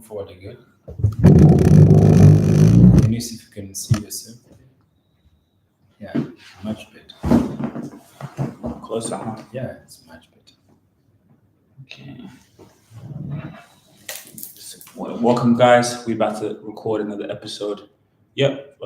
move forward again. Can you see if you can see yourself? Yeah, much better. Closer, huh? Yeah, it's much better. Okay. Welcome, guys. We're about to record another episode. Yep.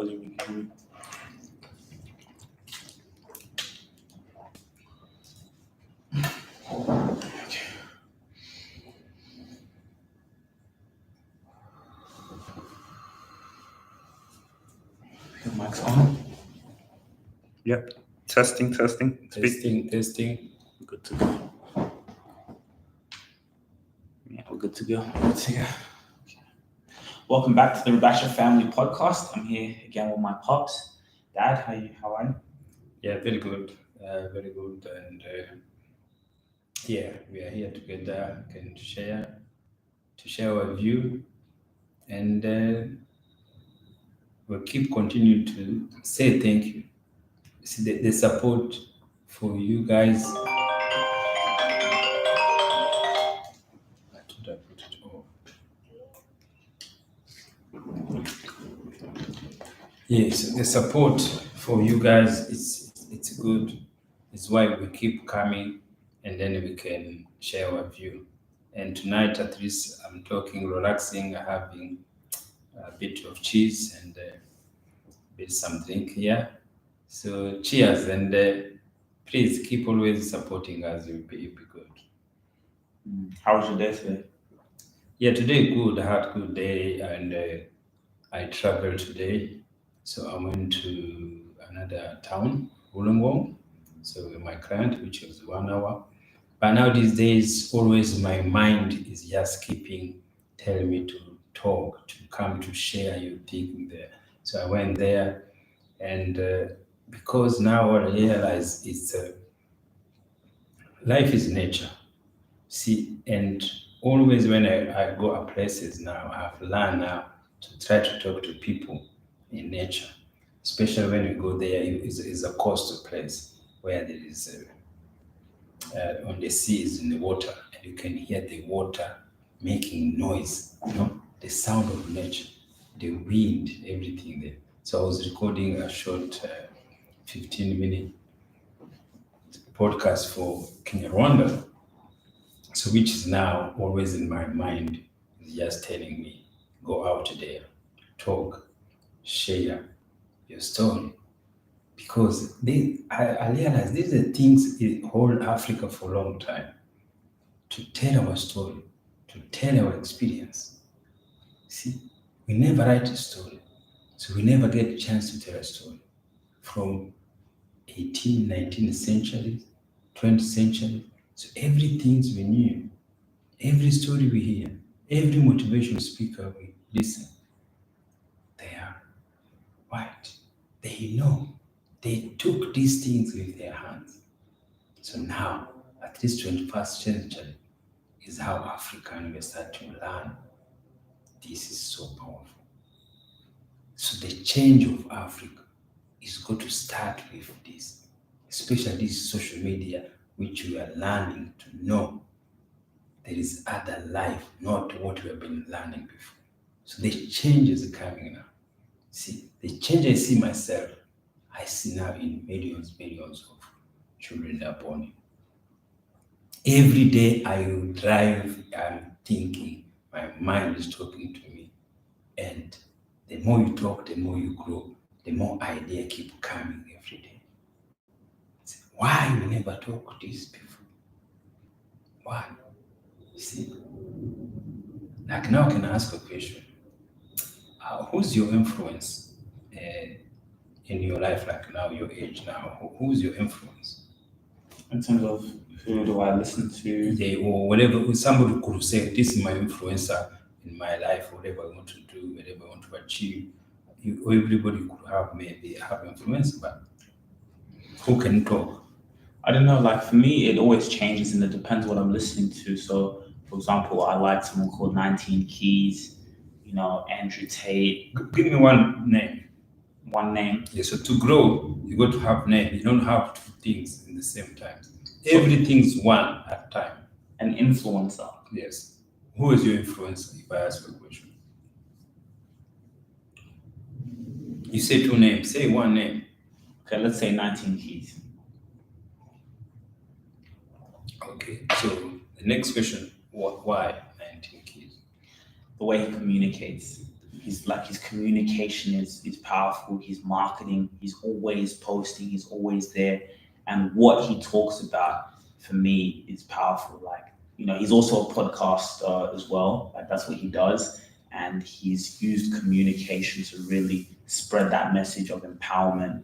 Your mic's on. Yep. Testing. Testing. Good to go. Yeah, we're good to go. Okay. Welcome back to the Rabasha Family Podcast. I'm here again with my pops. Dad, how are you? Yeah, very good. Very good. And yeah, we are here together to share our view, and we'll keep continuing to say thank you. See the support for you guys. I thought I put it off. Yes, the support for you guys it's good. It's why we keep coming, and then we can share our view. And tonight, at least, I'm talking, relaxing, having a bit of cheese and a bit some drink here. So cheers, and please keep always supporting us. You'll be good. How was your day today? Yeah, today good. I had a good day, and I traveled today. So I went to another town, Wollongong. So with my client, which was 1 hour. But now these days, always my mind is just telling me to talk, to come to share your thing there. So I went there, and because now what I realize is life is nature. See, and always when I go to places now, I've learned now to try to talk to people in nature, especially when you go there. It's a coastal place where there is on the seas in the water, and you can hear the water making noise, the sound of nature, the wind, everything there. So I was recording a short 15-minute podcast for Kinyarwanda, so which is now always in my mind, is just telling me, go out there, talk, share your story. Because I realize these are things in whole Africa for a long time. To tell our story, to tell our experience. See, we never write a story. So we never get a chance to tell a story. From 18th, 19th century, 20th century. So everything we knew, every story we hear, every motivational speaker we listen, they are white. They know. They took these things with their hands. So now, at this 21st century, is how African we start to learn. This is so powerful. So the change of Africa is going to start with this, especially this social media, which we are learning to know there is other life, not what we have been learning before. So the change is coming now. See, the change I see myself, I see now in millions of children that are born. Every day I will drive, I'm thinking, my mind is talking to me. And the more you talk, the more you grow, the more ideas keep coming every day. Why we never talk to these people? Why? You see? Like now I can ask a question. Who's your influence in your life, like now, your age now? Who's your influence? In terms of who do I listen to? Or whatever, somebody could say, this is my influencer in my life, whatever I want to do, whatever I want to achieve. Everybody could have maybe have influence, but who can talk? I don't know, like for me, it always changes and it depends what I'm listening to. So, for example, I like someone called 19 Keys, Andrew Tate. Give me one name. One name? Yeah, so to grow, you got to have name. You don't have two things in the same time. Everything's one at a time. An influencer. Yes. Who is your influencer, if I ask you a question? You say two names, say one name. Okay, let's say 19 Keys. Okay, so the next question, why 19 Keys? The way he communicates. His communication is powerful. His marketing, he's always posting, he's always there. And what he talks about for me is powerful. Like, he's also a podcaster as well. Like that's what he does. And he's used communication to really spread that message of empowerment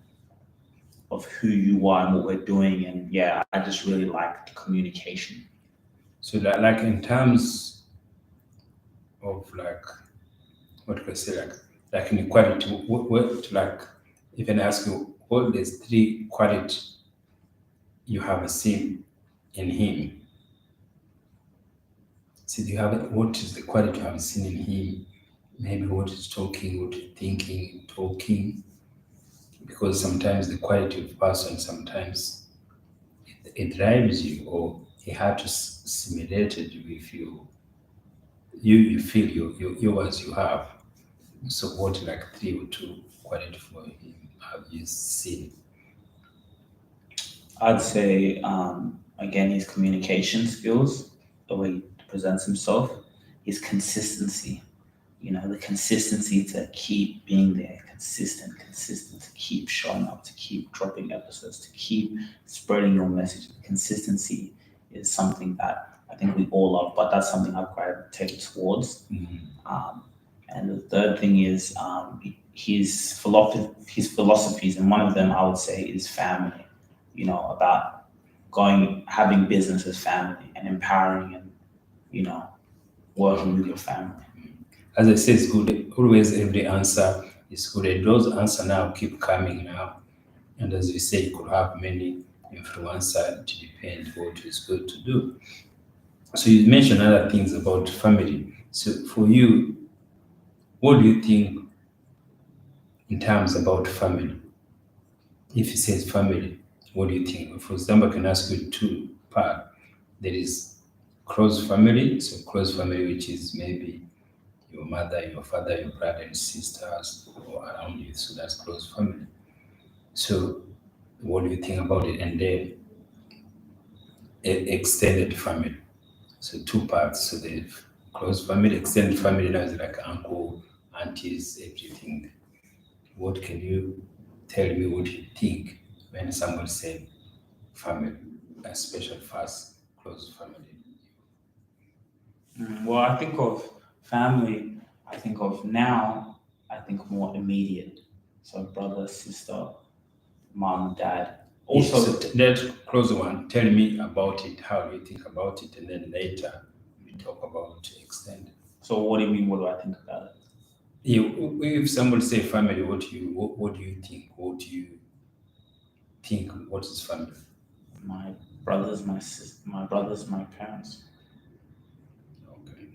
of who you are and what we're doing. And yeah, I just really like the communication. So that, like in terms of like what can I say, like inequality, what like even ask you what is three quality you have seen in him. See, do you have what is the quality you have seen in him? Maybe what is talking, what is thinking, talking. Because sometimes the quality of person sometimes it drives you, or you have to simulate it with you feel yours you have. So what like three or two quality for him have you seen? I'd say, again, his communication skills, the way he presents himself, his consistency, the consistency to keep being there, consistent, to keep showing up, to keep dropping episodes, to keep spreading your message. Consistency is something that I think we all love, but that's something I've gravitated towards. Um, and the third thing is his philosophies, and one of them I would say is family. About having business as family and empowering and you know working with your family. As I say, it's good. Always every answer is good. And those answer now keep coming now. And as you say, you could have many influencer to depend what is good to do. So you mentioned other things about family. So for you, what do you think in terms about family? If it says family, what do you think? For example, I can ask you two part. There is close family, so close family which is maybe your mother, your father, your brother and sisters or around you. So that's close family. So what do you think about it? And then extended family. So two parts. So the close family, extended family now is like uncle, aunties, everything. What can you tell me what you think when someone said family, a special first close family? Well, I think of family. I think of now. I think more immediate. So brother, sister, mom, dad. Yes, Also, so that close one, tell me about it. How do you think about it? And then later we talk about extended. so what do you mean? What do I think about it? If somebody say family, what do you think? What do you think? What is family? My brothers, my brothers, my parents. Okay.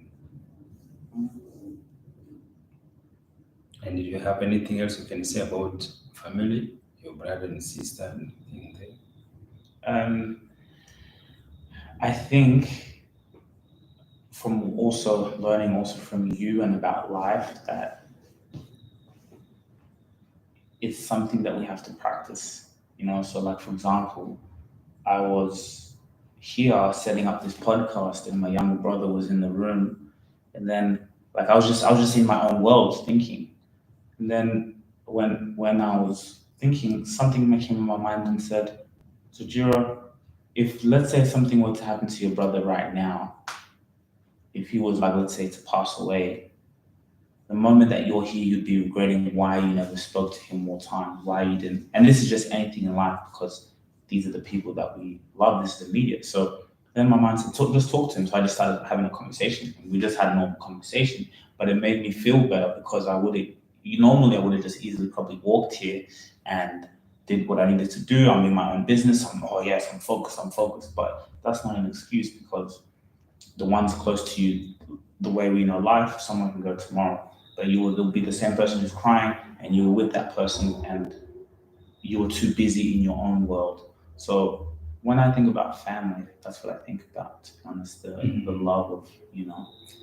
And do you have anything else you can say about family, your brother and sister, anything there? Um, I think from also learning also from you and about life that it's something that we have to practice. So like for example, I was here setting up this podcast and my younger brother was in the room, and then like I was just in my own world thinking. And then when I was thinking, something came in my mind and said, Tajira, if let's say something were to happen to your brother right now, if he was like let's say to pass away, the moment that you're here, you'd be regretting why you never spoke to him more time, why you didn't. And this is just anything in life because these are the people that we love. This is immediate. So then my mind said, just talk to him. So I just started having a conversation. We just had a normal conversation, but it made me feel better because normally I would have just easily probably walked here and did what I needed to do. I'm in my own business. Oh yes, I'm focused. But that's not an excuse because the ones close to you, the way we know life, someone can go tomorrow but you'll be the same person who's crying and you were with that person and you were too busy in your own world. So when I think about family, that's what I think about, to be honest, the love of,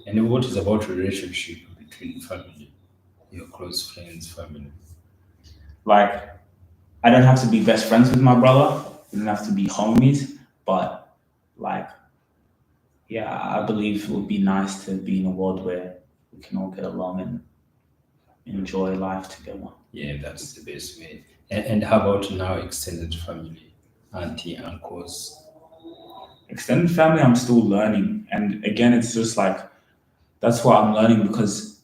And what is about relationship between family, your close friends, family? like, I don't have to be best friends with my brother. We don't have to be homies, but like, yeah, I believe it would be nice to be in a world where we can all get along and enjoy life together. Yeah, that's the best way. And how about now extended family, auntie, uncles? Extended family, I'm still learning. And again, it's just like, that's what I'm learning because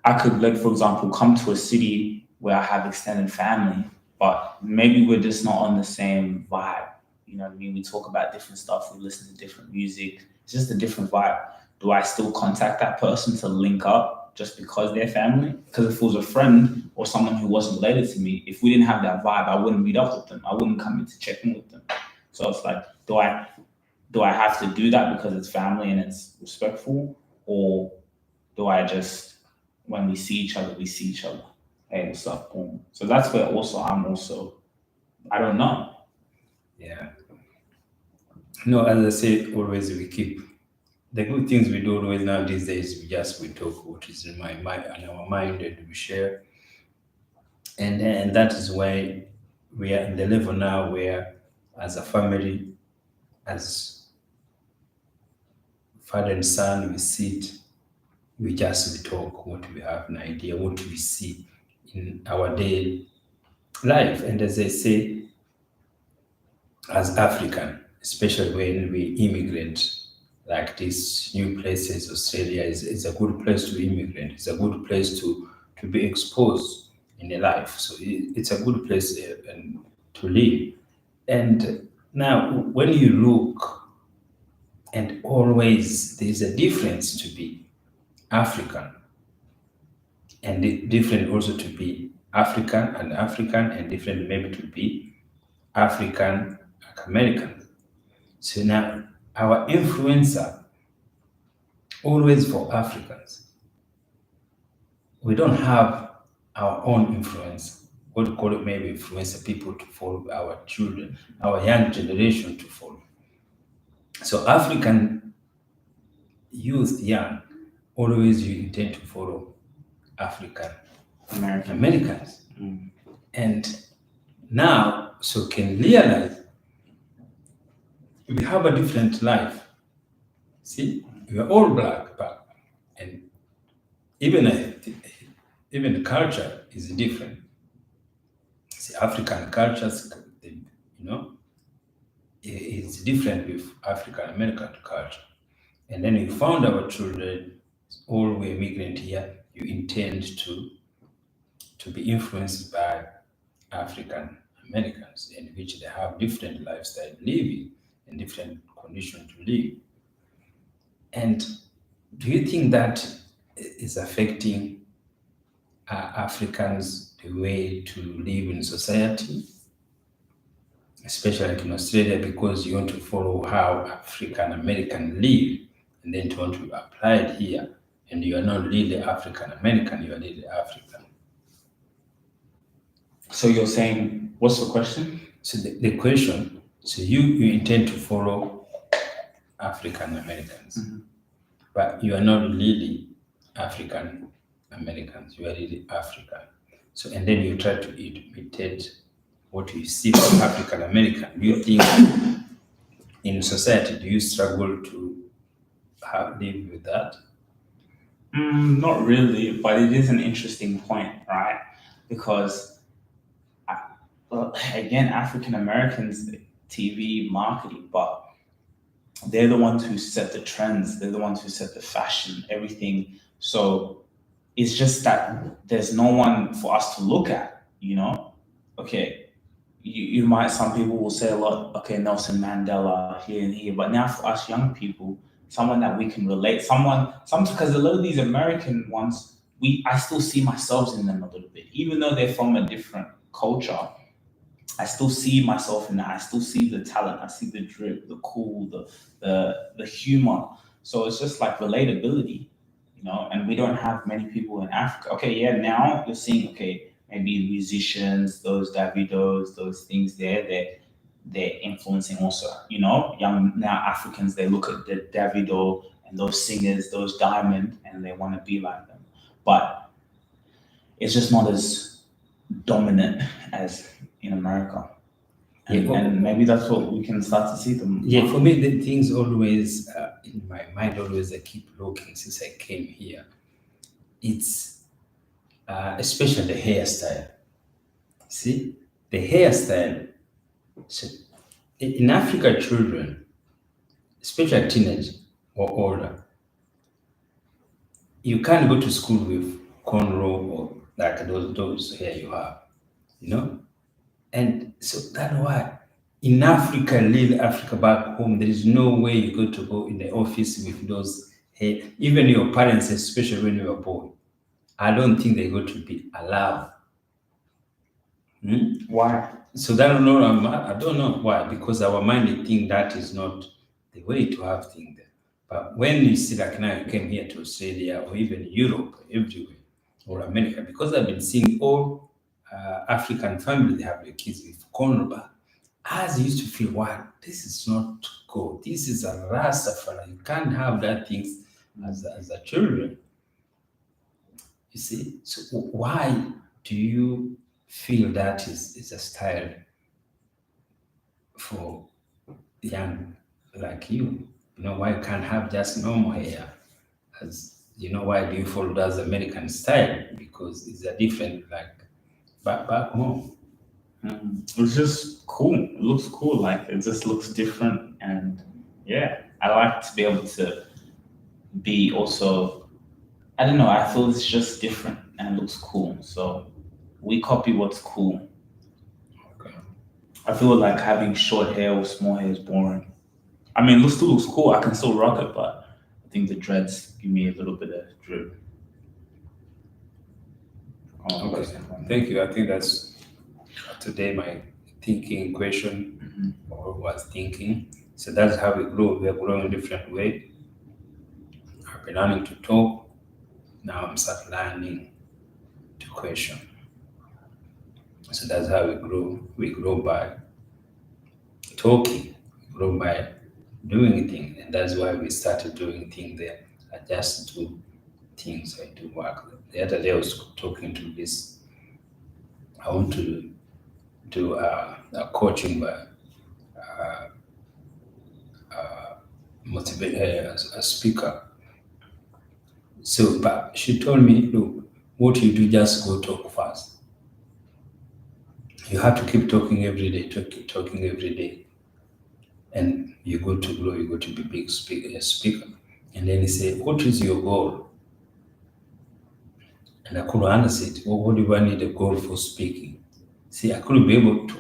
I could, like, for example, come to a city where I have extended family, but maybe we're just not on the same vibe. You know what I mean? We talk about different stuff, we listen to different music. It's just a different vibe. Do I still contact that person to link up just because they're family? Because if it was a friend or someone who wasn't related to me, if we didn't have that vibe, I wouldn't meet up with them. I wouldn't come in to check in with them. So it's like, do I have to do that because it's family and it's respectful, or do I just, when we see each other, we see each other? Hey, what's up? Boom. So that's where also I'm also, I don't know. Yeah. No, as I say, always we keep the good things we do always now these days. We talk what is in my mind and our mind, and we share, and that is why we are in the level now where, as a family, as father and son, we sit, we talk what we have an idea, what we see in our daily life, and as I say, as African, especially when we immigrate like these new places, Australia is a good place to immigrate. It's a good place to be exposed in a life. So it's a good place and to live. And now, when you look, and always there's a difference to be African, and different also to be African, and different maybe to be African American. So now our influencer always for Africans. We don't have our own influence. What we call it maybe influencer people to follow our children, our young generation to follow. So African youth, young, always you intend to follow African American. Americans. Mm. And now so can realize we have a different life. See, we are all black, but and even even the culture is different. See, African cultures, you know, is different with African American culture. And then you found our children, all were immigrant here. You intend to be influenced by African Americans, in which they have different lifestyle living and different condition to live. And do you think that is affecting Africans the way to live in society, especially like in Australia, because you want to follow how African American live, and then to want to apply it here, and you are not really African American, you are really African. So you're saying, what's the question? So the question, so you intend to follow African Americans, but you are not really African Americans, you are really African. So and then you try to imitate what you see from African American. Do you think in society do you struggle to live with that? Not really, but it is an interesting point, right? Because, well, again, African Americans, TV marketing, but they're the ones who set the trends, they're the ones who set the fashion, everything. So it's just that there's no one for us to look at, you know? Okay, you might, some people will say a lot, okay, Nelson Mandela here and here, but now for us young people, someone that we can relate, some because a lot of these American ones, I still see myself in them a little bit, even though they're from a different culture. I still see myself in that. I still see the talent. I see the drip, the cool, the humor. So it's just like relatability, And we don't have many people in Africa. Okay, yeah. Now you're seeing, okay, maybe musicians, those Davidos, those things there. they're influencing also, you know, young now Africans, they look at the Davido and those singers, those Diamond, and they want to be like them. But it's just not as dominant as in America. And maybe that's what we can start to see them. Yeah, for me, the things always in my mind, always I keep looking since I came here. It's especially the hairstyle. See, the hairstyle. So in Africa, children, especially teenage or older, you can't go to school with cornrow or like those hair you have, you know. And so that's why in Africa, real Africa back home, there is no way you go in the office with those hair. Even your parents, especially when you were born, I don't think they're going to be allowed. Why? So that I don't know why, because our mind think that is not the way to have things there. But when you see like now you came here to Australia or even Europe, everywhere, or America, because I've been seeing all African families, they have their kids with cornerback. As I used to feel, wow, this is not good. This is a Rastafari. You can't have that things as a children. You see, so why do you feel that is a style for young like you? You know, why you can't have just normal hair? As you know, why do you follow that American style? Because it's a different like back home. It's just cool. It looks cool. Like it just looks different, and yeah, I like to be able to be also. I don't know. I feel it's just different and it looks cool. So we copy what's cool. Okay. I feel like having short hair or small hair is boring. I mean, it still looks cool. I can still rock it, but I think the dreads give me a little bit of drip. Okay. Thank you. I think that's today my thinking question or was thinking. So that's how we grow. We are growing a different way. I've been learning to talk. Now I'm start learning to question. So that's how we grow. We grow by talking, we grow by doing things. And that's why we started doing things there. I just do things, I do work. The other day I was talking to this, I want to do a coaching by motivate a speaker. So, but she told me, look, what you do, just go talk fast. You have to keep talking every day, talking every day. And you go to grow, you go to be big speaker. And then he said, what is your goal? And I couldn't answer it. Well, what do I need a goal for speaking? See, I couldn't be able to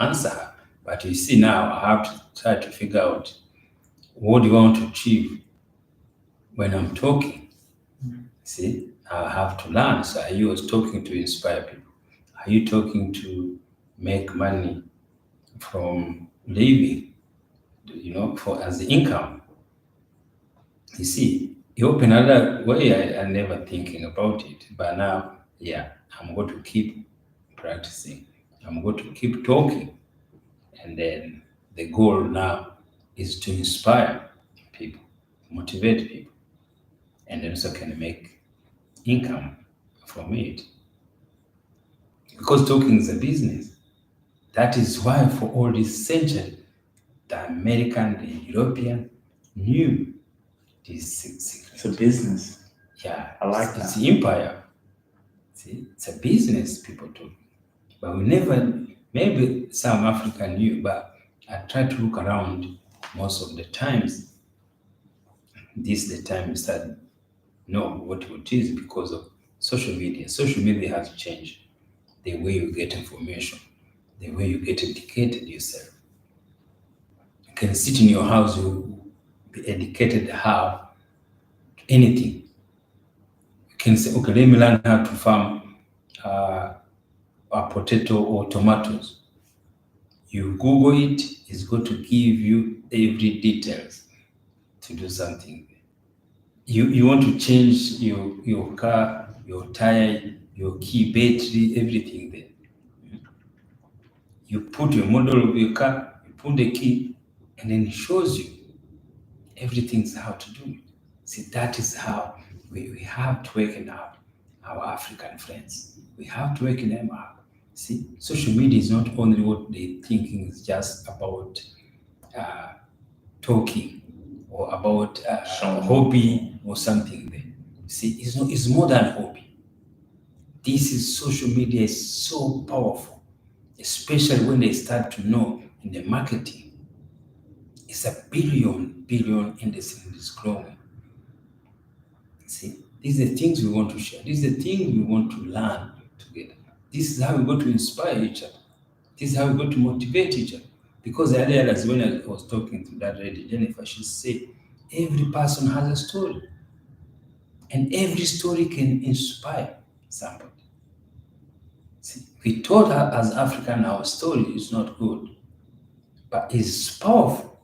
answer her. But you see now, I have to try to figure out what do you want to achieve when I'm talking. See, I have to learn. So are you talking to inspire people? Are you talking to make money from living, you know, for as income? You see, you open another way. I never thinking about it, but now, yeah, I'm going to keep practicing. I'm going to keep talking, and then the goal now is to inspire people, motivate people, and then also can make income from it. Because talking is a business. That is why for all this century, the American, the European knew this secret. It's a business. Yeah, I like it's that. empire. See, it's a business people do. But we never, maybe some African knew, but I try to look around most of the times. This is the time we start know what it is because of social media. Social media has changed the way you get information, the way you get educated yourself. You can sit in your house, you be educated how anything. You can say, okay, let me learn how to farm a potato or tomatoes. You Google it, it's going to give you every details to do something. You want to change your car, your tire, your key, battery, everything there. You put your model of your car, you put the key, and then it shows you everything's how to do it. See, that is how we have to waken up our African friends. We have to waken them up. See, social media is not only what they thinking is just about uh, talking or about Showing off. hobby or something there. See, it's not. It's more than hobby. This is social media is so powerful, especially when they start to know in the marketing. It's a billion industry is growing. See, these are the things we want to share. These are the things we want to learn together. This is how we go to inspire each other. This is how we go to motivate each other. Because earlier, as when I was talking to that lady, Jennifer, she said, every person has a story. And every story can inspire somebody. See, we thought as African our story is not good, but it's powerful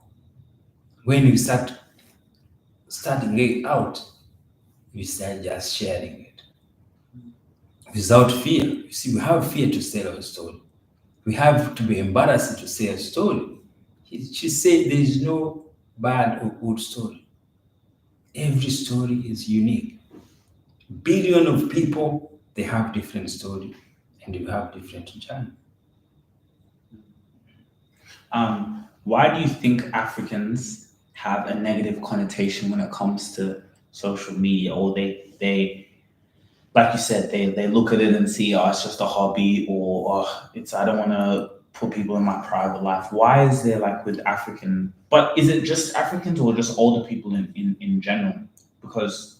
when you start starting it out. We start just sharing it without fear. You see, we have fear to tell our story. We have to be embarrassed to say a story. She said there is no bad or good story. Every story is unique. Billion of people, they have different story, and you have different journey. Why do you think Africans have a negative connotation when it comes to social media, or they like you said, they look at it and see, oh, it's just a hobby, or oh, it's I don't want to put people in my private life. Why is there like with African? But is it just Africans or just older people in general? Because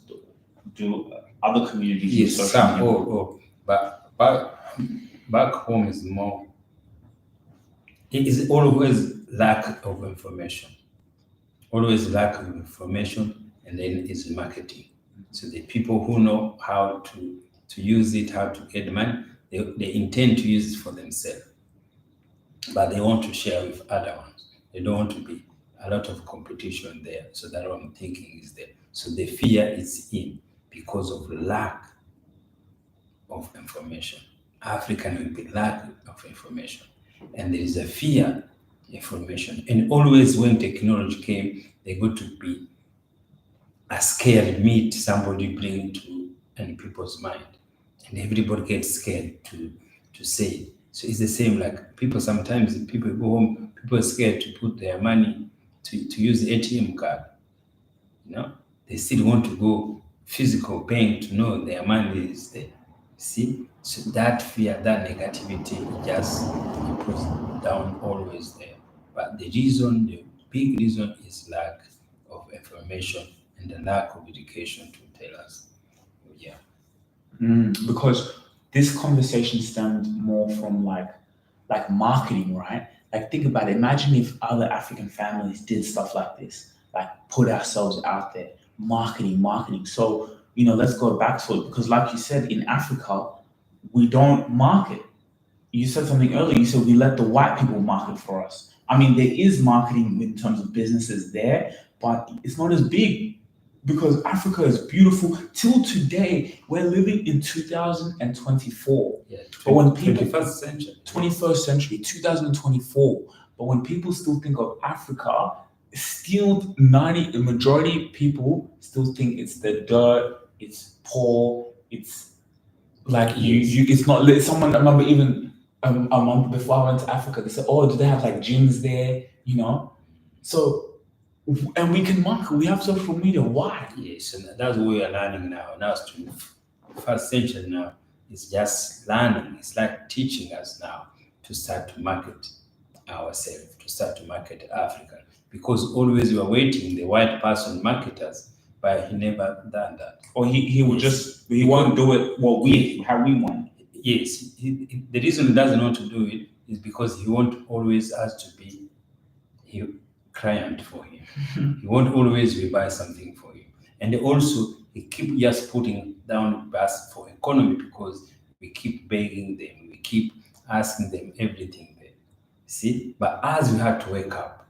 do other communities use Yes, social some, media? but back home is more. It is always lack of information. Always lack of information, and then it's marketing. So the people who know how to use it, how to get money, they intend to use it for themselves, but they want to share with other ones. They don't want to be a lot of competition there. So that what I'm thinking is there. So the fear is in because of lack of information. African will be lack of information, and there is a fear information. And always when technology came, they got to be a scared meat somebody bring to and people's mind, and everybody gets scared to say it. So it's the same like people sometimes people go home, people are scared to put their money to use the ATM card. You know, they still want to go physical bank to know their money is there. See, so that fear, that negativity, it just puts down always there. But the big reason is lack of information and the lack of education to tell us. Yeah. Because this conversation stemmed more from like marketing, right? Like think about it. Imagine if other African families did stuff like this, like put ourselves out there, marketing. So let's go back to it because, like you said, in Africa, we don't market. You said something earlier. You said we let the white people market for us. I mean, there is marketing in terms of businesses there, but it's not as big because Africa is beautiful. Till today, we're living in 2024. Yeah. But when people 21st century. 21st century, 2024. But when people still think of Africa, still the majority of people still think it's the dirt, it's poor, it's like you it's not lit. Someone I remember even a month before I went to Africa, they said, oh, do they have like gyms there? So and we can market, we have social media. Why? Yes, and that's what we are learning now. Now it's 21st century now. It's just learning. It's like teaching us now to start to market ourselves, to start to market Africa. Because always we are waiting the white person market us, but he never done that. Or he will he won't do it how we want. Yes, the reason he doesn't want to do it is because he won't always us to be a client for him. He won't always we buy something for him. And also he keep just putting down us for economy because we keep begging them, we keep asking them everything there. See, but as we have to wake up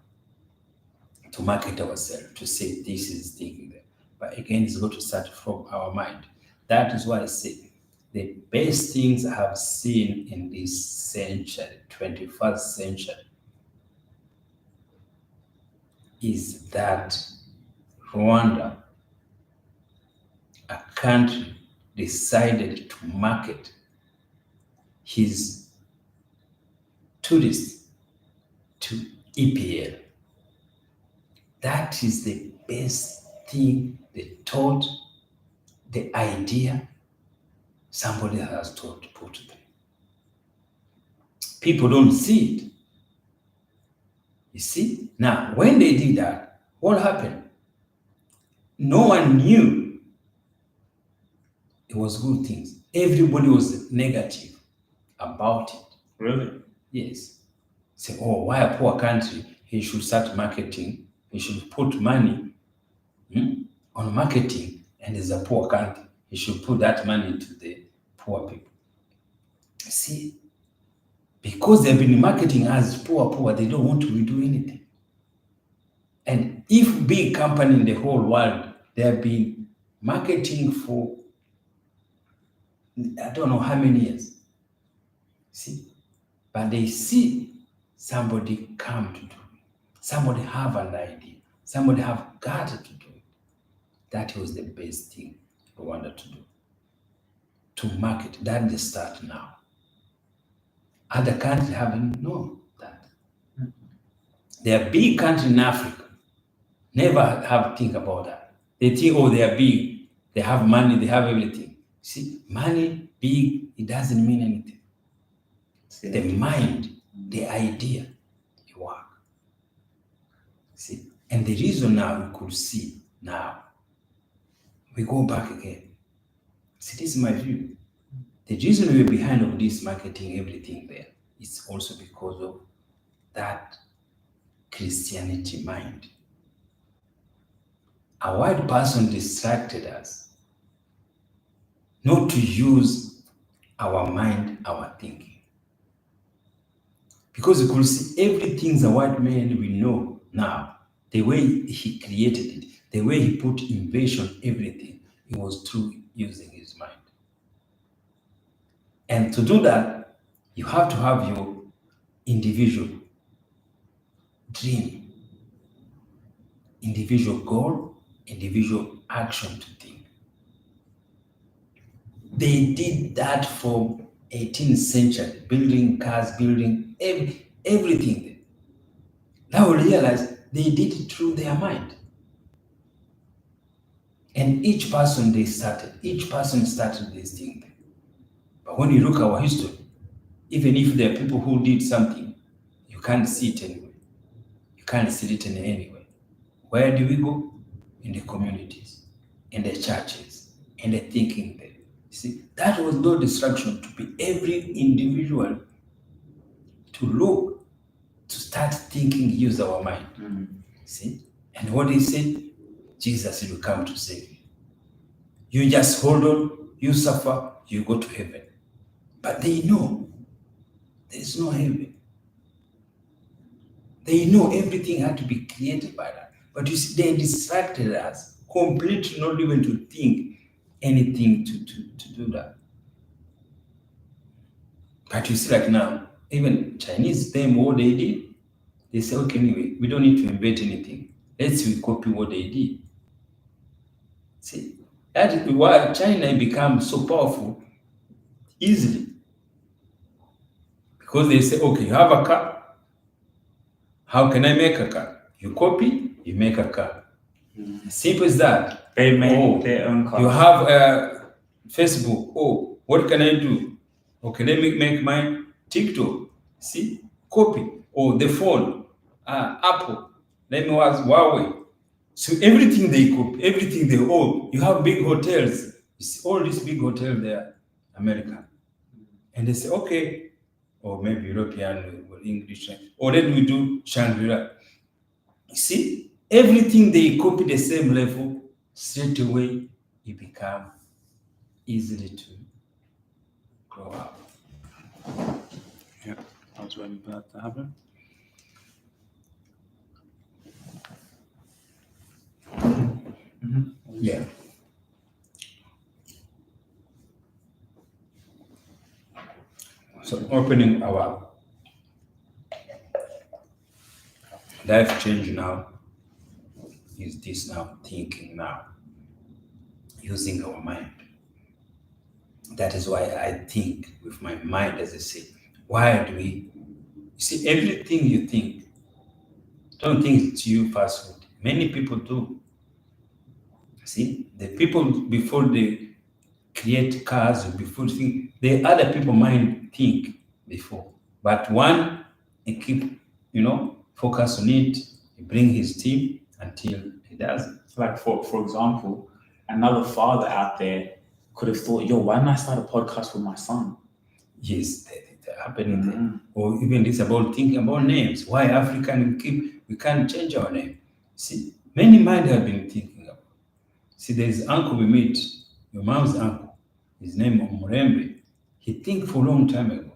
to market ourselves, to say this is thinking there. But again, it's got to start from our mind. That is why I say the best things I have seen in this century, 21st century, is that Rwanda, a country, decided to market his tourists to EPL. That is the best thing, the thought, the idea somebody has taught to put there. People don't see it. You see? Now, when they did that, what happened? No one knew it was good things. Everybody was negative about it. Really? Yes. Say, oh, why a poor country? He should start marketing. He should put money on marketing, and as a poor country, he should put that money to the poor people. See, because they've been marketing as poor, they don't want to do anything. And if big company in the whole world, they have been marketing for I don't know how many years. See, but they see somebody come to do it. Somebody have an idea. Somebody have got to do it. That was the best thing I wanted to do. To market. That's the start now. Other countries haven't known that. They are big countries in Africa. Never have think about that. They think, oh, they are big. They have money. They have everything. See, money, big, it doesn't mean anything. The mind, the idea, you work. See, and the reason now we could see now, we go back again. See, this is my view. The reason we're behind of this marketing, everything there, is also because of that Christianity mind. A white person distracted us not to use our mind, our thinking. Because you could see everything the white man we know now, the way he created it, the way he put invention, everything, it was through using his mind. And to do that, you have to have your individual dream, individual goal, individual action to think. They did that from 18th century, building cars, building everything. Now we realize they did it through their mind. And each person started this thing. But when you look at our history, even if there are people who did something, you can't see it anywhere. You can't see it in anywhere. Where do we go? In the communities, in the churches, in the thinking there. See, that was no distraction to be every individual to look, to start thinking, use our mind. See? And what he said, Jesus will come to save you. You just hold on, you suffer, you go to heaven. But they know there is no heaven. They know everything had to be created by that. But you see, they distracted us completely, not even to think anything to do that. But you see, like now, even Chinese, them, what they did, they say, okay, anyway, we don't need to invent anything. Let's copy what they did. See, that is why China becomes so powerful easily. Because they say, okay, you have a car. How can I make a car? You copy, you make a car. Simple as that. They make their own car. You have Facebook. Oh, what can I do? Okay, let me make my TikTok. See, copy. Oh, the phone, Apple. Let me ask Huawei. So everything they copy, everything they own. You have big hotels. You see all these big hotels there, American. And they say, okay, or maybe European or English, or then we do Shangri-La. You see, everything they copy the same level, straight away, it becomes easily to grow up. Yeah, I was waiting for that to happen. Yeah. So opening our life change now this now, thinking now, using our mind. That is why I think with my mind, as I say. Why do we? You see, everything you think, don't think it's you first. Many people do. See, the people before they create cars, before think, the other people mind think before. But one, he keep, focus on it, he bring his team until he does it. Like for example, another father out there could have thought, yo, why don't I start a podcast with my son? Yes, that happening there. Or even this about thinking about names. Why African we can't change our name. See, many minds have been thinking about. See, there's uncle we meet, your mom's uncle, his name is Murembe. He think for a long time ago.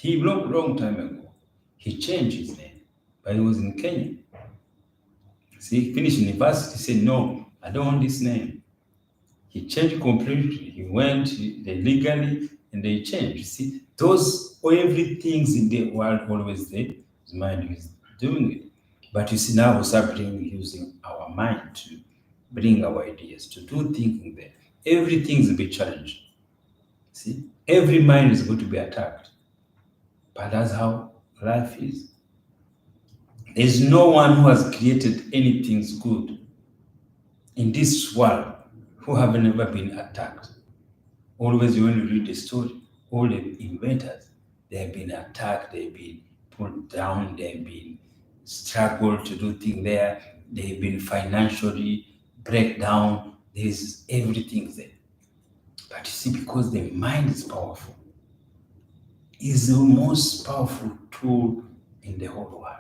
Long time ago, he changed his name, but he was in Kenya. See, he finished university, said, no, I don't want this name. He changed completely. He went legally and they changed. You see, everything in the world always there. His mind is doing it. But you see, now we're starting using our mind to bring our ideas, to do thinking there. Everything's a bit challenged. See, every mind is going to be attacked. But that's how life is. There's no one who has created anything good in this world who have never been attacked. Always when you read the story, all the inventors, they have been attacked, they've been put down, they've been struggled to do things there, they've been financially break down, there's everything there. But you see, because the mind is powerful, is the most powerful tool in the whole world.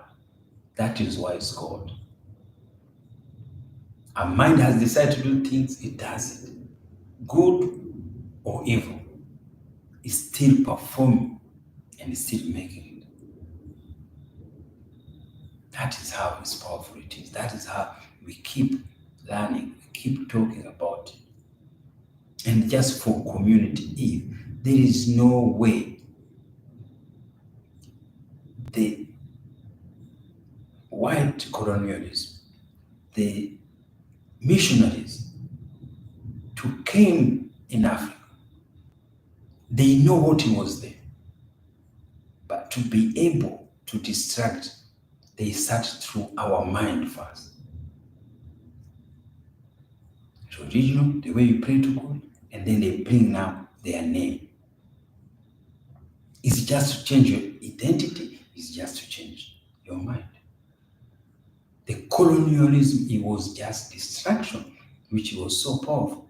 That is why it's called. A mind has decided to do things, it does it. Good or evil, it's still performing and it's still making it. That is how it's powerful it is. That is how we keep learning, we keep talking about it. And just for community, there is no way the white colonialists, the missionaries who came in Africa, they know what was there. But to be able to distract, they start through our mind first. So regional, the way you pray to God, and then they bring now their name. It's just to change your identity, it's just to change your mind. The colonialism, it was just distraction, which was so powerful.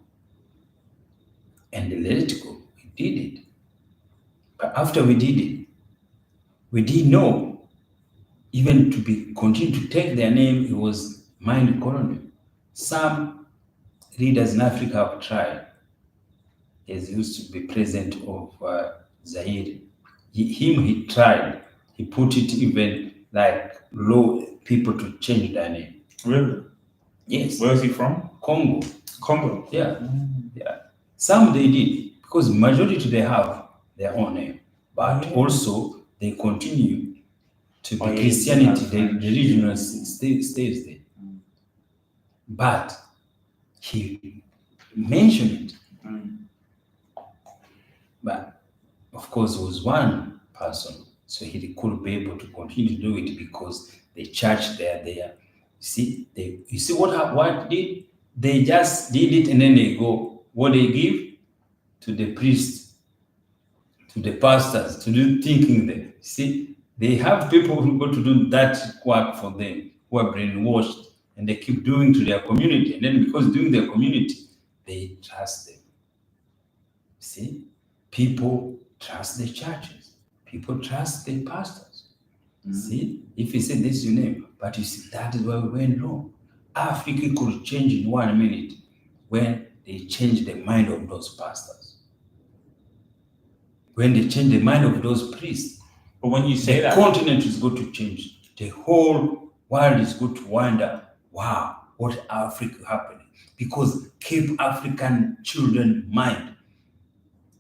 And the political, we did it. But after we did it, we didn't know, even to continue to take their name, it was mind colony. Some leaders in Africa have tried. As used to be president of Zaire. He tried. He put it even like low people to change their name. Really? Yes. Where is he from? Congo. Congo. Yeah. Yeah. Some they did because majority they have their own name, but also they continue to be Christianity. The religion stays there. But he mentioned it. But of course, it was one person, so he could be able to continue to do it because the church there. You see what did? They just did it and then they go, what they give to the priests, to the pastors, to do thinking there. See, they have people who go to do that work for them, who are brainwashed, and they keep doing to their community. And then because doing their community, they trust them. See? People trust the churches. People trust the pastors. See, if you say this is your name, but you see, that is where we went wrong. Africa could change in 1 minute when they change the mind of those pastors. When they change the mind of those priests. But when you say the continent is going to change. The whole world is going to wonder, wow, what Africa happening? Because keep African children mind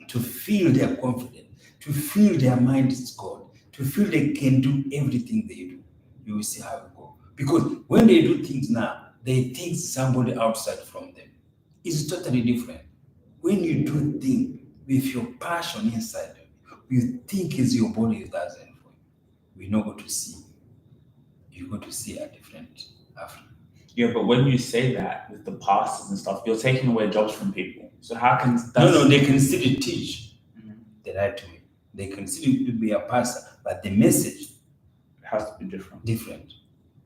to feel their confidence, to feel their mind is God, to feel they can do everything they do. You will see how it goes. Because when they do things now, they think somebody outside from them. It's totally different. When you do things with your passion inside you think it's your body that does it for you. We're not going to see. You're going to see a different Africa. Yeah, but when you say that with the pastors and stuff, you're taking away jobs from people. So how can No, they can still teach Mhm. the right way. They can still be a pastor, but the message It has to be different. different.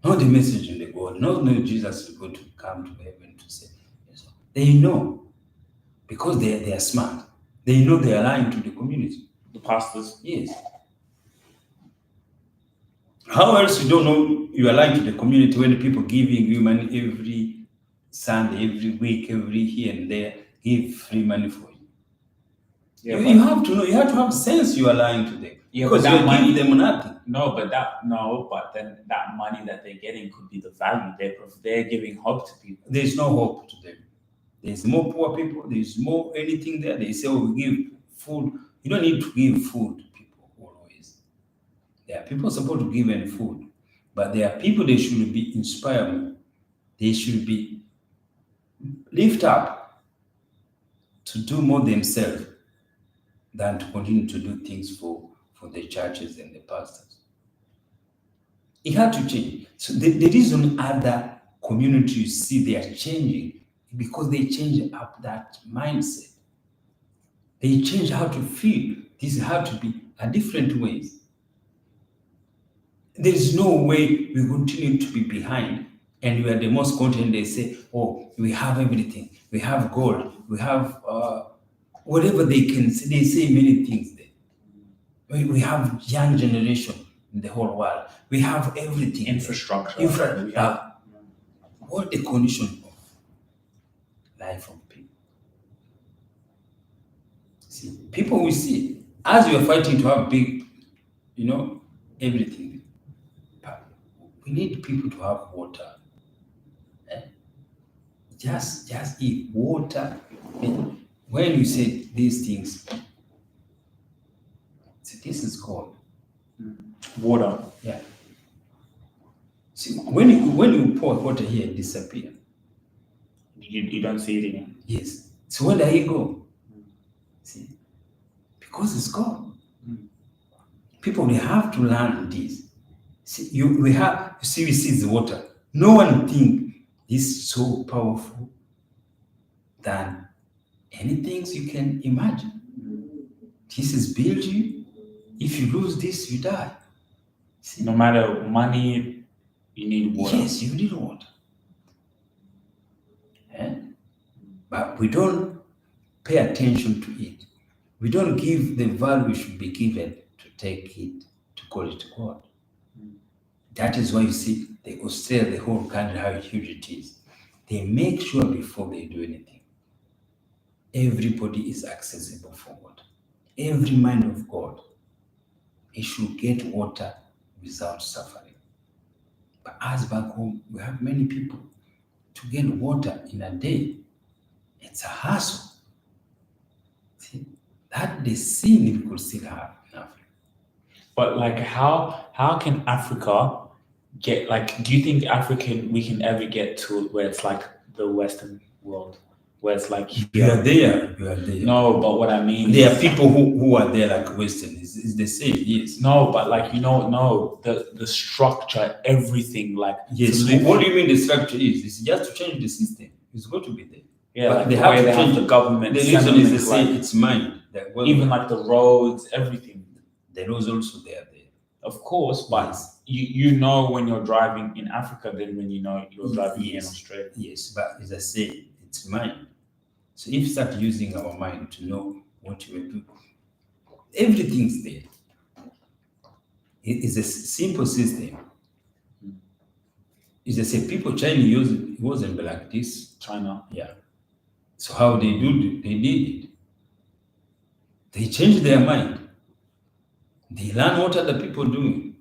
Not the message in the God. Not Jesus is going to come to heaven to say. Yes. They know because they are smart. They know they are lying to the community. The pastors. Yes. How else you don't know you are lying to the community when people giving you money every Sunday, every week, every here and there, give free money for you. Yeah, You have to know. You have to have sense. You are lying to them. Yeah, because but you that are money- giving them nothing. but then that money that they're getting could be the value. They're giving hope to people. There is no hope to them. There's more poor people. There's more anything there. They say, oh, we give food. You don't need to give food to people always. There are people supposed to give them food, but there are people they should be inspired. They should be lift up to do more themselves than to continue to do things for the churches and the pastors. It had to change. So the reason other communities see they are changing because they change up that mindset. They change how to feel. This has to be a different ways. There is no way we continue to be behind and we are the most content. They say, oh, we have everything. We have gold. We have whatever they can say. They say many things there. We have young generation in the whole world. We have everything. Infrastructure. We have what the condition of life of people. See, people will see as we are fighting to have big, everything. But we need people to have water. Just eat water. When you say these things, see, this is called Water. yeah. See, when you pour water here, it disappears. You don't see it again. Yes. So where does it go? See, because it's gone. People they have to learn this. See, we see the water. No one think this is so powerful than anything you can imagine. This is built you. If you lose this, you die. See? No matter money, you need water. Yes, you need water. But we don't pay attention to it. We don't give the value should be given to take it, to call it God. That is why you see the Australia, the whole country, how huge it is. They make sure before they do anything, everybody is accessible for water. Every man of God, he should get water without suffering. But as back home, we have many people to get water in a day. It's a hassle. See, that the sin we could still have in Africa. But like, how can Africa get do you think we can ever get to where it's like the Western world, where it's like You are there. No, but what I mean There are people who are there like Western. It's the same, yes. No, but the structure, everything, yes. What do you mean the structure is? It's just to change the system. It's going to be there. Yeah, but they have to change the government. The reason is the same. It's mine. Even the roads, everything. The roads also they are there. Of course, but you know when you're driving in Africa than when you're driving in Australia. Yes, but as I say, it's mind. So if you start using our mind to know what you will do, everything's there. It is a simple system. As I say, people China it wasn't like this. China. Yeah. So how they did it. They changed their mind. They learn what other people do.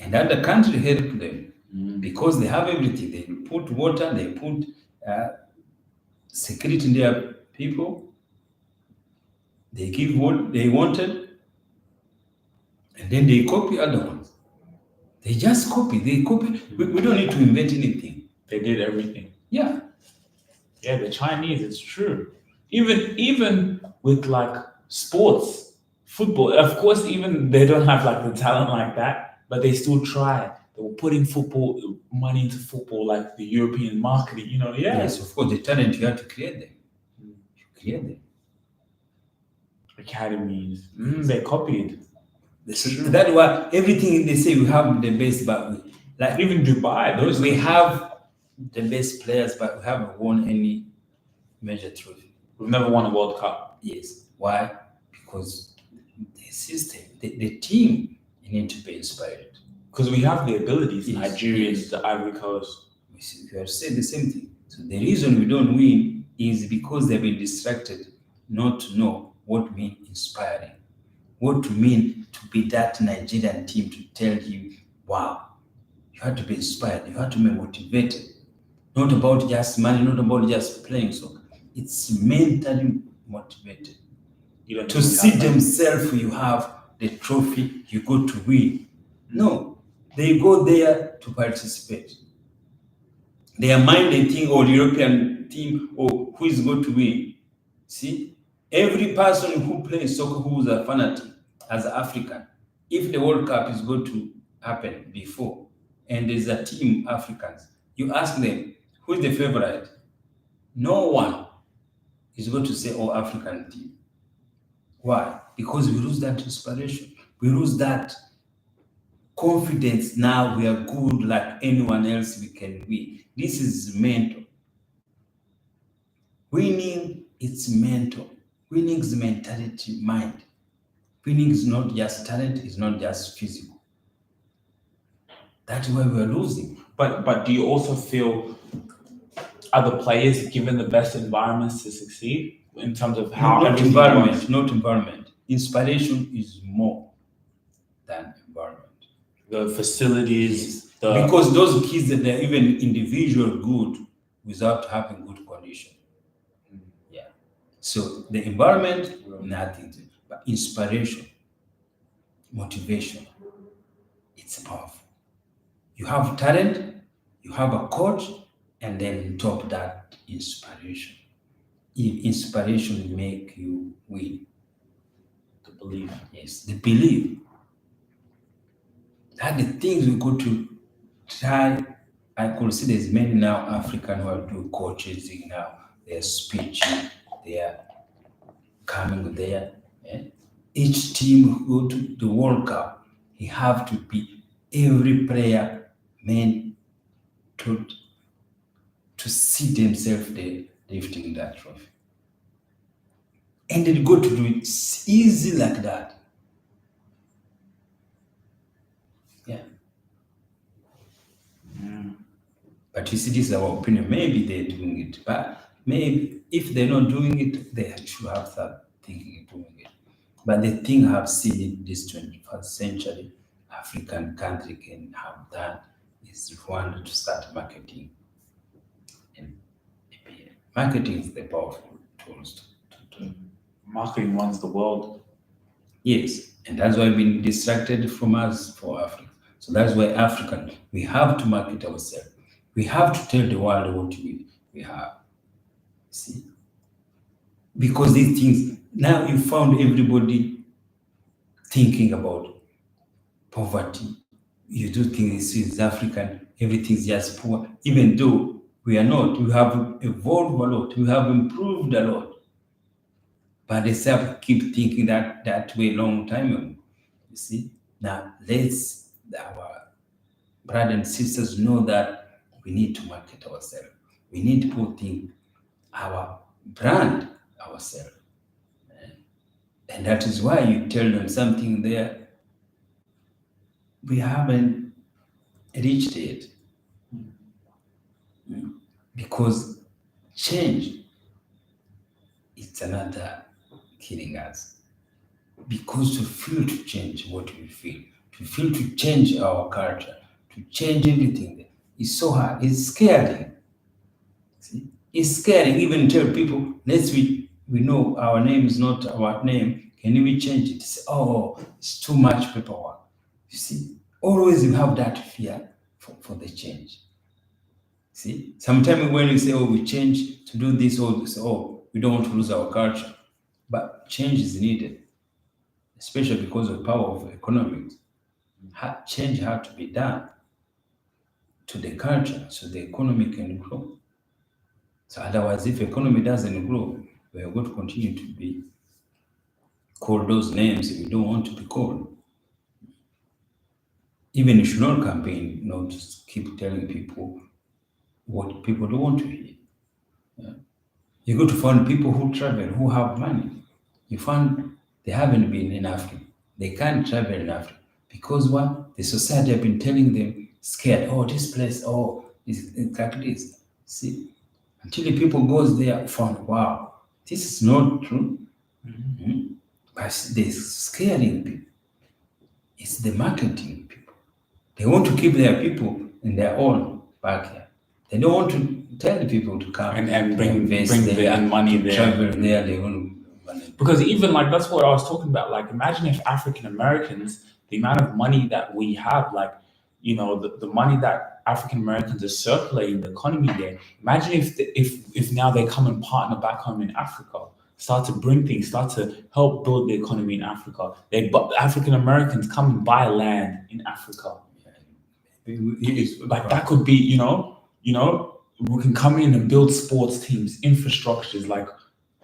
And other country help them because they have everything. They put water, they put security in their people. They give what they wanted. And then they copy other ones. They just copy. We don't need to invent anything. They did everything. Yeah. Yeah, the Chinese, it's true. Even with like sports, football, of course, even they don't have like the talent like that, but they still try. They were putting football money into football, like the European marketing, Yes, of course, the talent, you have to create them. You create them. Academies. They copied. So that's why everything they say we have the best, but like Even Dubai, those we have the best players, but we haven't won any major trophy. we've never won a World Cup. Yes. Why? Because the system, the team, you need to be inspired. Because we have the abilities, Yes, Nigerians, yes. the Ivory Coast. We have said the same thing. So the reason we don't win is because they've been distracted not to know what means inspiring, what to mean to be that Nigerian team to tell you, wow, you have to be inspired, you have to be motivated. Not about just money, not about just playing soccer. It's mentally motivated. You don't To see themselves, you have the trophy, you go to win. No, they go there to participate. Their mind, they think, the European team, who is going to win. See, every person who plays soccer who is a fanatic as an African, if the World Cup is going to happen before, and there's a team Africans, you ask them, who is the favorite? No one is going to say, African team. Why? Because we lose that inspiration. We lose that confidence. Now we are good like anyone else, we can win. This is mental. Winning, it's mental. Winning is mentality, mind. Winning is not just talent, it's not just physical. That's why we're losing. But do you also feel other players given the best environments to succeed in terms of how not environment. Inspiration is more than environment. The facilities, because those kids that they're even individual good without having good condition. Yeah. So the environment, nothing. But inspiration, motivation, it's powerful. You have talent, you have a coach, and then on top of that, inspiration. If inspiration make you win. The belief. Yes, the belief. That the things we go to try. I could see there's many now African who are doing coaches now. They're speaking, they are coming there. Each team who go to the World Cup, he have to be every player meant to see themselves there lifting that trophy. And they go to do it easy like that. Yeah. But you see, this is our opinion. Maybe they're doing it, but maybe if they're not doing it, they should have started thinking of doing it. But the thing I've seen in this 21st century African country can have done is Rwanda to start marketing. And marketing is the powerful tools to marketing runs the world. Yes, and that's why we've been distracted from us for Africa. So that's why African, we have to market ourselves. We have to tell the world what we have. See? Because these things, now you found everybody thinking about poverty. You do think this is African, everything's just poor, even though we are not. We have evolved a lot, we have improved a lot. But they still keep thinking that way long time ago. You see? Now let's our brothers and sisters know that we need to market ourselves. We need to put in our brand ourselves. And that is why you tell them something there. We haven't reached it. Because change is another killing us. Because to feel to change what we feel, to change our culture, to change everything, it's so hard. It's scary. See? It's scary. Even tell people, we know our name is not our name. Can we change it? Say, it's too much paperwork. You see, always you have that fear for the change. See, sometimes when you say, oh, we change to do this or this, oh, we don't want to lose our culture. But change is needed, especially because of power of economics. Change had to be done to the culture so the economy can grow. So otherwise, if economy doesn't grow, we are going to continue to be called those names we don't want to be called. Even you should not campaign, not just keep telling people what people don't want to hear. You go to find people who travel, who have money. You find they haven't been in Africa. They can't travel in Africa because what? The society have been telling them scared. Oh, this place, oh, it's like this. See, until the people goes there, found wow, this is not true. But they're scaring people. It's the marketing people. They want to keep their people in their own backyard. They don't want to tell people to come and bring invest the there, money to there. travel there. They want money. Because even like that's what I was talking about. Like, imagine if African Americans, the amount of money that we have, like, you know, the money that African Americans are circulating the economy there. Imagine if now they come and partner back home in Africa, start to bring things, start to help build the economy in Africa. African Americans come and buy land in Africa. Like that could be, you know, we can come in and build sports teams, infrastructures, like,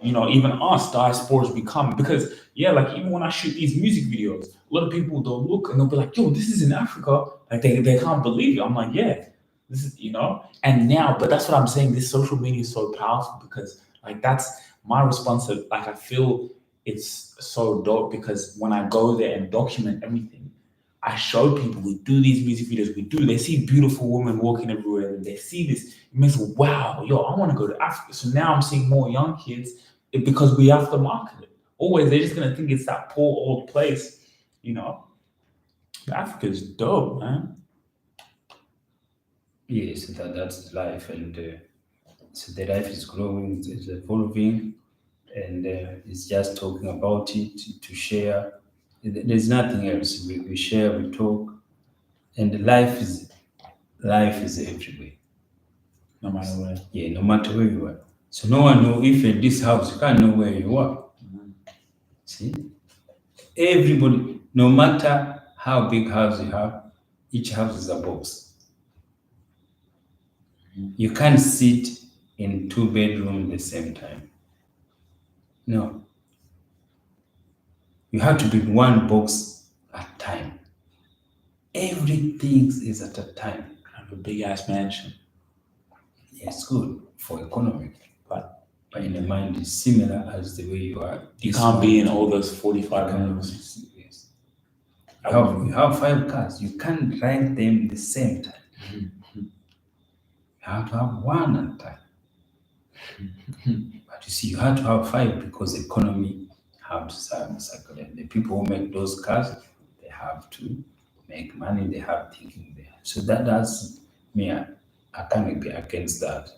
you know, even us diasporas become, because yeah, like even when I shoot these music videos, a lot of people they'll look and they'll be like, yo, this is in Africa. Like they can't believe it. I'm like, yeah, this is, you know, and now, but that's what I'm saying. This social media is so powerful because like that's my response to, like, I feel it's so dope because when I go there and document everything, I show people, we do these music videos, they see beautiful women walking everywhere and they see this, it makes, wow, yo, I want to go to Africa. So now I'm seeing more young kids because we have to market it. Always, they're just going to think it's that poor old place, you know. Africa's dope, man. Yes, that's life. And so the life is growing, it's evolving, and it's just talking about it to share. There's nothing else. We share, we talk, and life is everywhere. No matter where. Yeah, no matter where you are. So no one know if in this house you can't know where you are. See, everybody, no matter how big house you have, each house is a box. You can't sit in 2 bedrooms at the same time. No. You have to be in one box at a time. Everything is at a time. Have a big ass mansion. Yeah, it's good for economy, but in the mind it's similar as the way you are. You can't be in all those 45 rooms. Yes. You have 5 cars. You can't ride them at the same time. You have to have one at a time. But you see, you have to have 5 because the economy have to circulate. The people who make those cars, they have to make money. They have thinking there. So that's me. I can't be against that.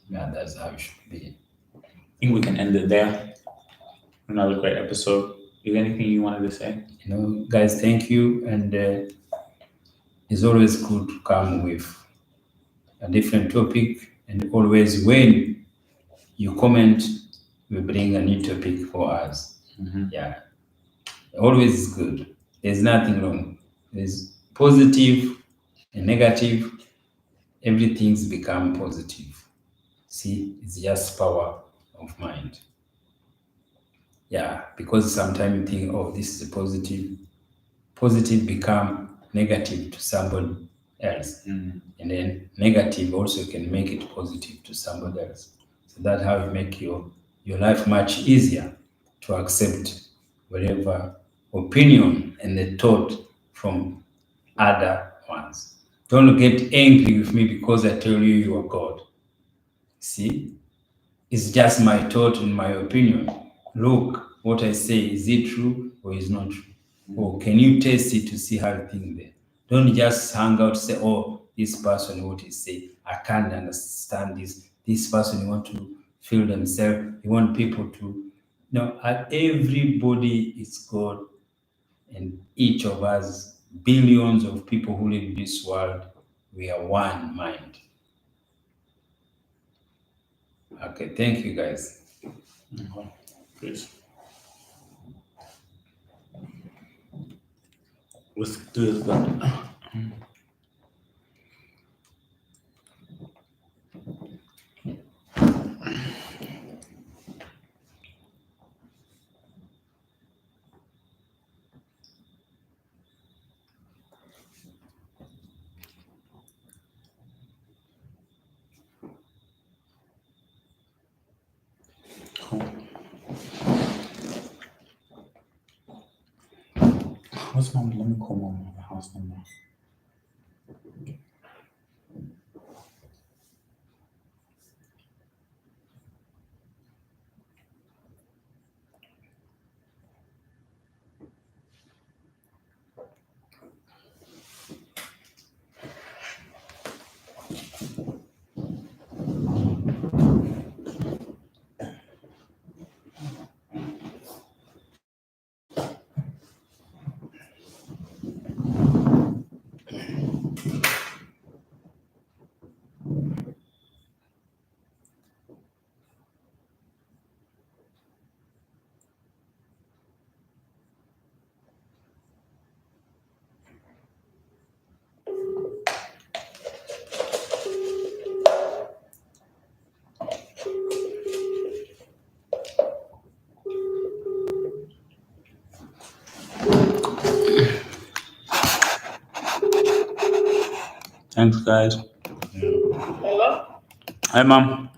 Yeah, that's how it should be. I think we can end it there. Another great episode. Is there anything you wanted to say? You know, guys, thank you. And it's always good to come with a different topic. And always when you comment, we bring a new topic for us. Yeah, always is good. There's nothing wrong. There's positive and negative. Everything's become positive. See, it's just power of mind. Yeah, because sometimes you think, oh, this is a positive. Positive become negative to somebody else. And then negative also can make it positive to somebody else. So that's how you make your life much easier to accept whatever opinion and the thought from other ones. Don't get angry with me because I tell you you are God. See, it's just my thought and my opinion. Look, what I say, is it true or is not true? Or can you test it to see how you think there? Don't just hang out and say, oh, this person, what he say, I can't understand this. This person, you want to feel themselves, you want people to. No, everybody is God, and each of us, billions of people who live in this world, we are one mind. Okay, thank you guys. Okay. Please. Let's do this then. Cool. What's mom? Let me call mom the house number. Thanks, guys. Hello? Hi, mom.